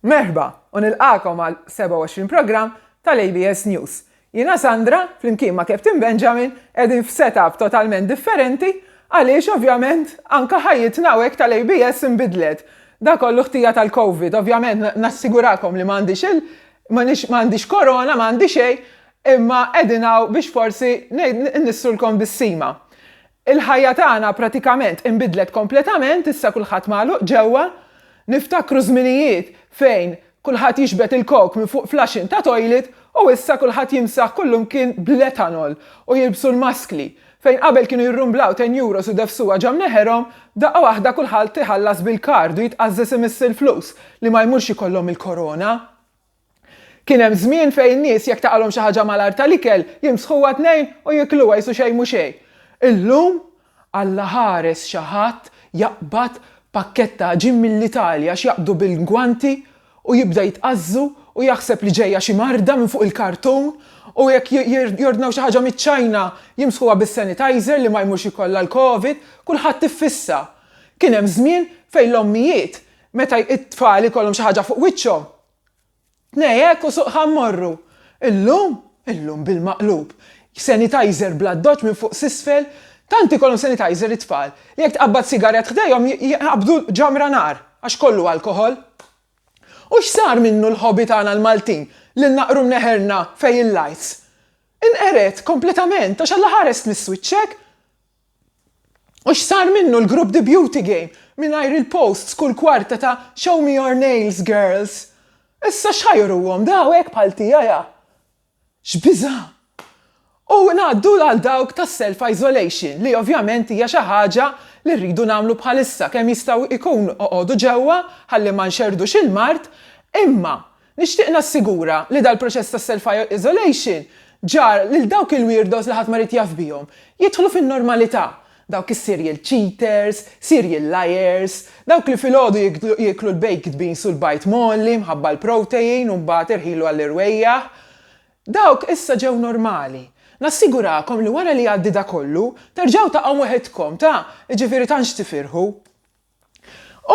Merħba, u nilqakom għal 27 program tal-ABS News. Jiena Sandra, flimkien ma' Captain Benjamin, edin f'setup totalment differenti, għaliex ovvjament anka ħajjitna hekk tal-ABS inbidlet. Da kollu ħtija tal-Covid, ovvjament nassigurakom li m'għandix korona, m'għandi xejn, imma edinaw biex forsi nissulkom bis-sima. Il-ħajja tagħna pratikament inbidlet kompletament, issa kulħadd magħluq ġewwa. Niftakru żminijiet fejn kulħadd jixbet il-kok minn fuq flashin ta' toilet u issa kulħadd jimsaħ kullum kien bl-etanol u jilbsu l-maskli. Fejn qabel kienu jirrumblaw 10 euros u defsuha ġam neħerhom, daqqa waħda kulħadd iħallas bil-kard u jitqażżes imiss il-flus li ma jmurx ikollhom il-korona. Kien hemm żmien fejn nies jekk taqalhom xi ħaġa mal-art tal-ikel jimsħuha tnejn u jikluha jsu xejn mhu xejn. Illum Alla ħares xi ħadd jaqbad pakketta ġim mill-Italja x'jaqbdu bil-gwanti u jibda jitqazzu u jaħseb li ġejja xi marda minn fuq il-kartun u jekk jordnaw xi ħaġa miċ-Ċajna jimsħuha bis-sanitizer li ma jmurx ikollha l-Covid, kulħadd tiffissa. Kien hemm żmien fejn l-ommijiet meta it-tfal ikollhom xi ħaġa fuq wiċċhom. Tnejjek u suq ħammorru. Illum bil-maqlub. Sanitizer bla doċ minn fuq s'isfel. Tanti kollhom sanitizer it-tfal li jekk tqabbad sigaret ħdejhom jaqbdu ġamra nar għax kollu alkohol. U x'sar minnu l-hobby tagħna l-Maltin li naqru neħerna fejn il-lights? Inqeret kompletament għax alla ħares mis-switchek. U x'sar minnu l-grupp The Beauty Game mingħajr il-posts kull kwarta ta' Show me your nails, girls. Issa x'ħajruhom daw hekk bħal tiegħa. X'biża'. U ngħaddu għal dawk tas self-isolation li ovvjament hija xi ħaġa li rridu nagħmlu bħalissa kemm jistgħu jkunu oqogħdu ġewwa ħalli ma nxerdux il-mart, imma nixtieq nassigura li dal-proċess tas self-isolation ġar lil dawk il-weirdos li ħadd ma rid jaf bihom jidħlu fin-normalità. Dawk is-serial cheaters, serial liars, dawk li filgħodu jieklu l-baked beans u l-bajt molli mħabba l-protein u mbagħad irħilu għall-irwejjaħ. Dawk issa ġew normali. Nassigurakom li wara li għaddi da kollu, terġgħu taqgħu weħedkom ġifieri tantx tifirħu.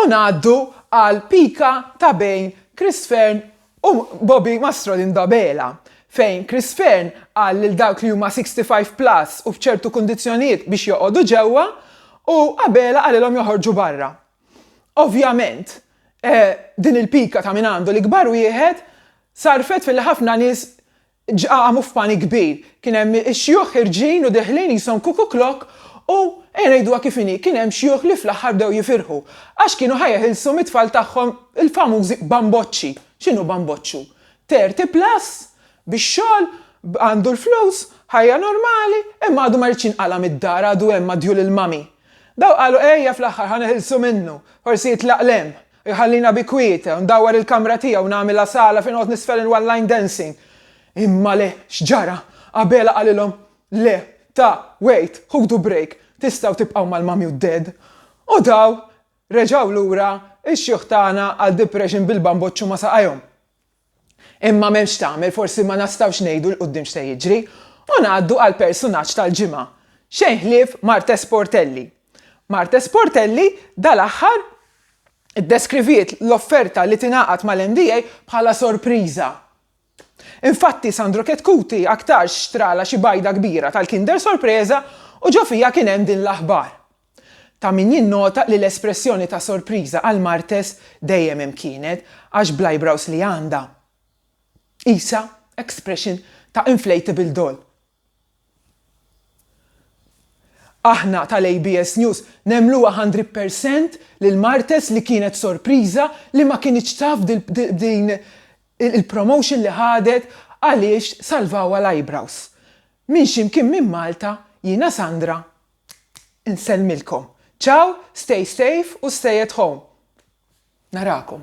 U ngħaddu għal pika ta' bejn Chris Fern u Bobby Mastrolinda-Bela, fejn Chris Fern qal lil dawk li huma 65 plus u f'ċertu kundizzjonijiet biex joqogħdu ġewwa u Abela qalilhom joħorġu barra. Ovvjament, din il-pika ta' min għandu l-ikbar wieħed sarfet fil-ħafna nies ġaqamu f'pani kbir. Kien hemm xjuħ ħirġin u deħlin jisom kuku klok u ngħiduha kif inhi kien hemm xjuħ li fl-aħħar bdew jifirħu għax kienu ħajjeħilsu mit-tfal tagħhom il-famużi bamboċċi. X'inhu bamboċċu? 30 plus bix-xogħol għandu l-flus, ħajja normali, imma għadu ma rridx inqala mid-dar għadu hemm madjul il-mami. Daw qalu ejja fl-aħħar ħaneħilsu minnu, forsi jitlaqlem, jħallina bi kwieta u ndawwar il-kamra tiegħu nagħmilha sala fejn qod nisfel il-one-line dancing. Imma le, x'ġara, Abela qalilhom le, wait, ħudu break, tistgħu tibqgħu mal-mami u d-ded. U daw reġgħu lura x-xjuħ tagħna għal depression bil-bamboċċu ma saqajhom. Imma m'hemmx tagħmel forsi ma nistgħux ngħidu l-qudiem x'se jiġri u ngħaddu għal personaġġ tal-ġimgħa. Xejn ħlief Marta Sportelli. Marta Sportelli dal-aħħar iddeskriviet l-offerta li tingħaqad mal-MDA bħala sorpriża. Infatti Sandro Ketkuti aktar xtrala xi bajda kbira tal-Kinder Sorpresa u ġo fija kien hemm din l-aħbar. Ta' min jinnota li l-espressjoni ta' sorpriża għal Martes dejjem hemm kienet għax bl-eyebrows li għandha. Isa expression ta' inflatable doll. Aħna tal-ABS News nemluha 100% lil Martes li kienet sorpriża li ma kienx taf din il-promotion li ħadet għaliex salvawa l-eyebrows. Min ximkien minn Malta, jiena Sandra, insellmilkom. Ciao, stay safe u stay at home. Narakom.